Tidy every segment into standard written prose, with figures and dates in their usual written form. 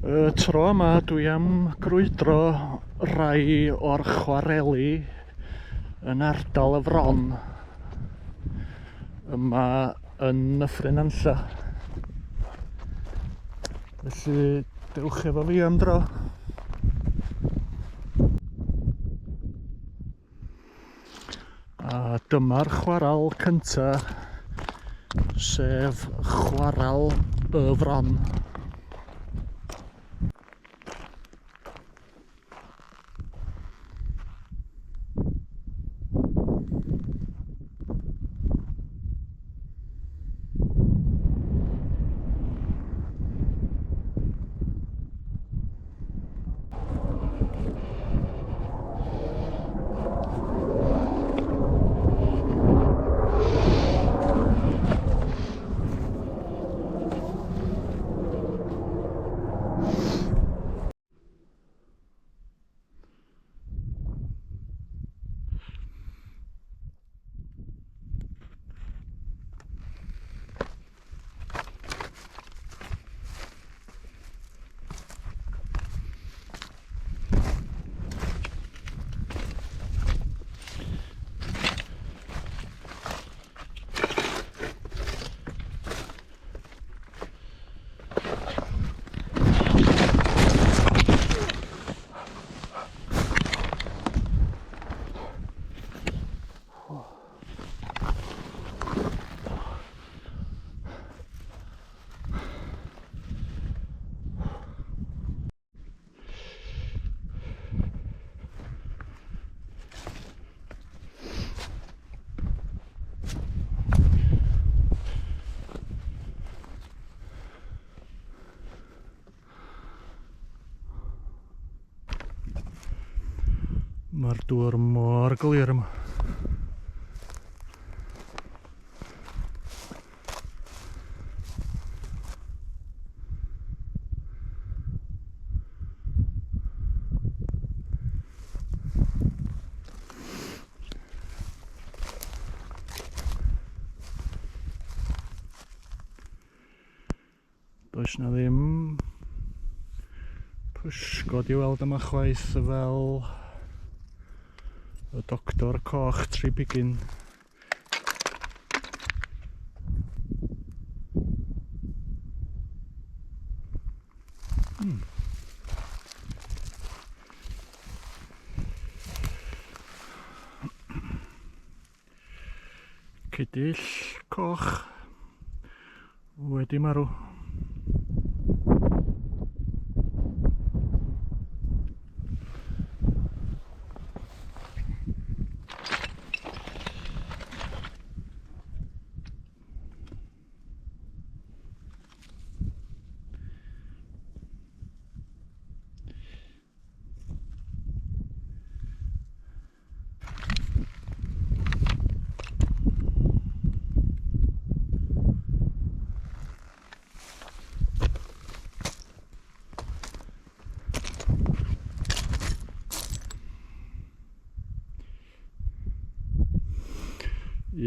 Y tro yma dwi am grwydro rai o'r chwareli yn ardal y Fron yma yn Nyffryn Nanlla. Felly dewch efo fi am dro. A dyma'r chwaral cynta, sef Chwarel y Fron. Mae'r dŵr mor glir yma. Does na ddim pysgod i weld yma chwaith fel y doctor coch tribigyn. Cydyll coch wedi marw.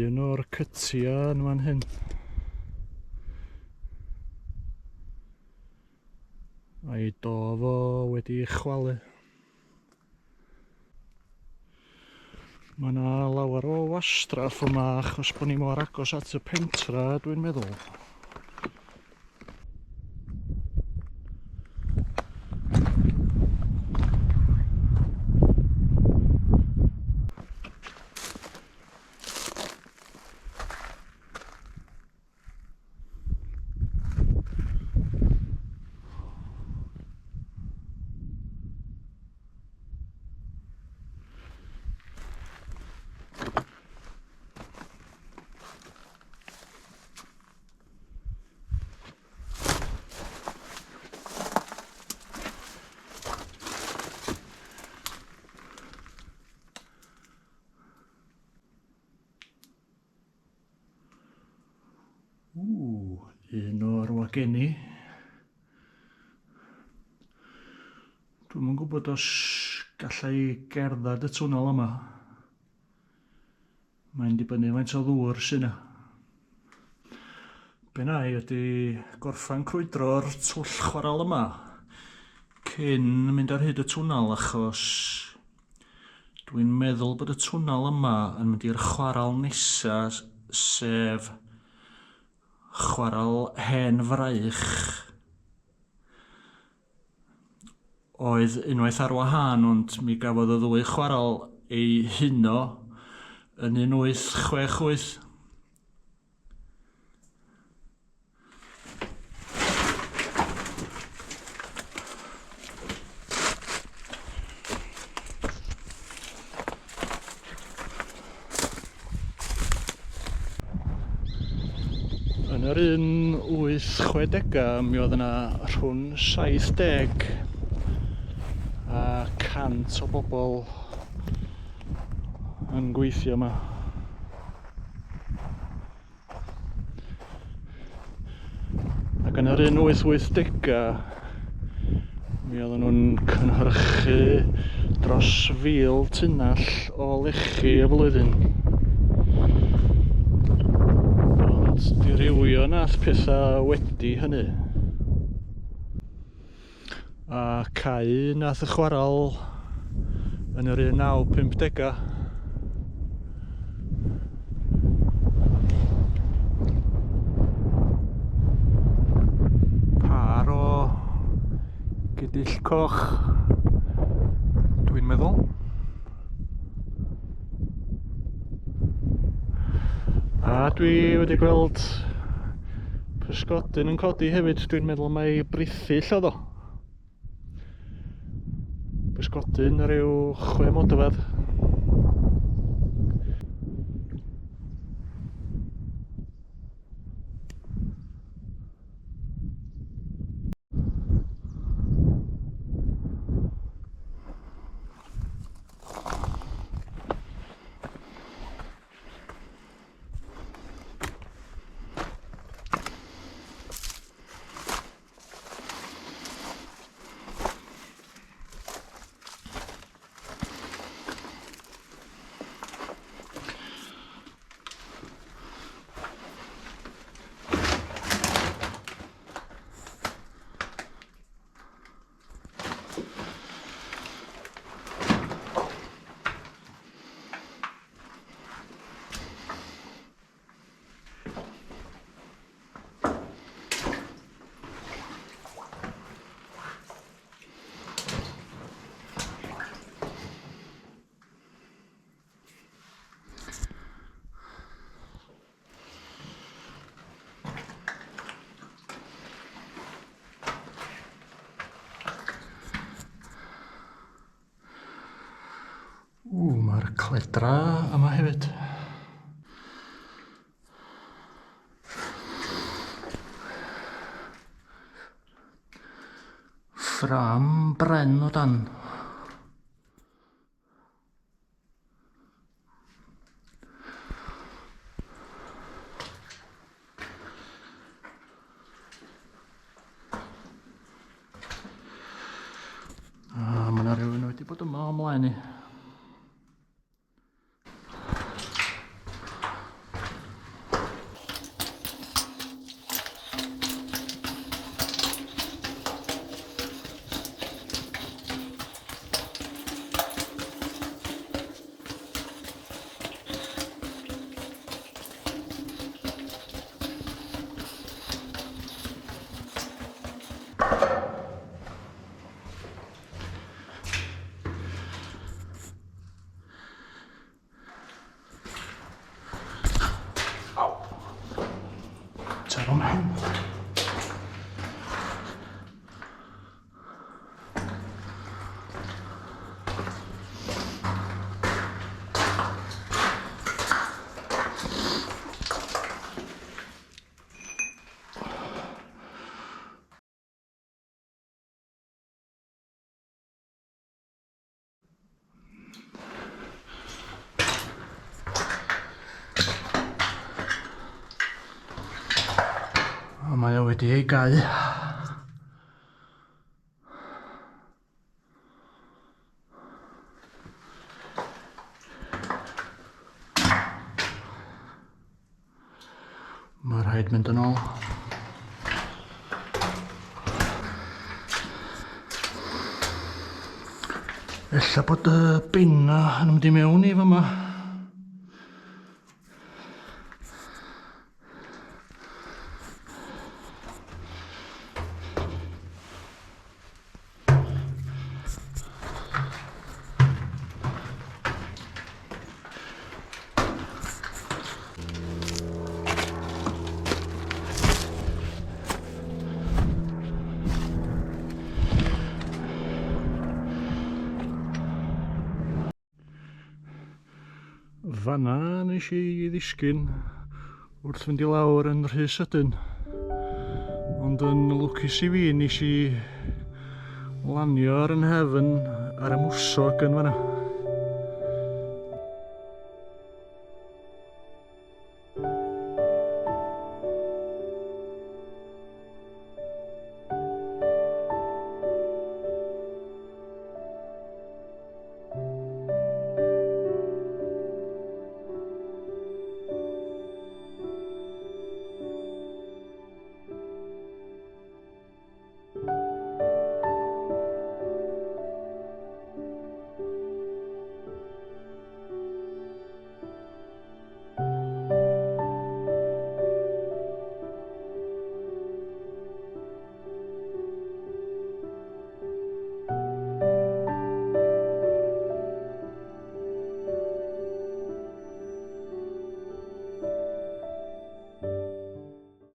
Un o'r cytia yn fan hyn. A'i do fo wedi chwalu. Mae yna lawer o wastraff yma achos bod ni mor agos at y pentra, dwi'n meddwl. Un o'r wageni. Dwi'm yn gwybod os gallai gerdded y twnnel yma. Mae'n dibynnu faint o ddŵr sy'n yna. Be' 'nai ydi gorffan crwydro'r twll chwarel yma cyn mynd ar hyd y twnnel achos dwi'n meddwl bod y twnnel yma yn mynd i'r chwarel nesa sef chwarel hen fraich. Oedd unwaith ar wahân ond mi gafodd y ddwy chwarel ei huno yn 1868. Yn yr 1860 mi oedd yna rhwng 70 a 100 o bobl yn gweithio yma. Ac yn yr 1880 mi oedden nhw'n cynhyrchu dros 1000 tunnall o lechi y flwyddyn. Ond dirywio nath pethau wedi hynny. A cau nath y chwarel yn yr 1950. Par o gydill coch, dwi'n meddwl. A dwi wedi gweld pysgodyn yn codi hefyd, dwi'n meddwl mai brithyll oedd o. Pysgodyn ryw 6 modfedd. Mae'r cledra yma hefyd. Ffram bren o dan. A mae 'na rhywun wedi bod yma o mlaen i. Taro mhen. Mae o wedi ei gau. Mae rhaid mynd yn ôl. Ella bod y benna yn mynd I mewn I fyma. Fanna nes I ddisgyn wrth fynd I lawr yn rhy sydyn. Ond yn lwcus I fi nes I lanio ar yn nghefn ar y mwsog yn fanna.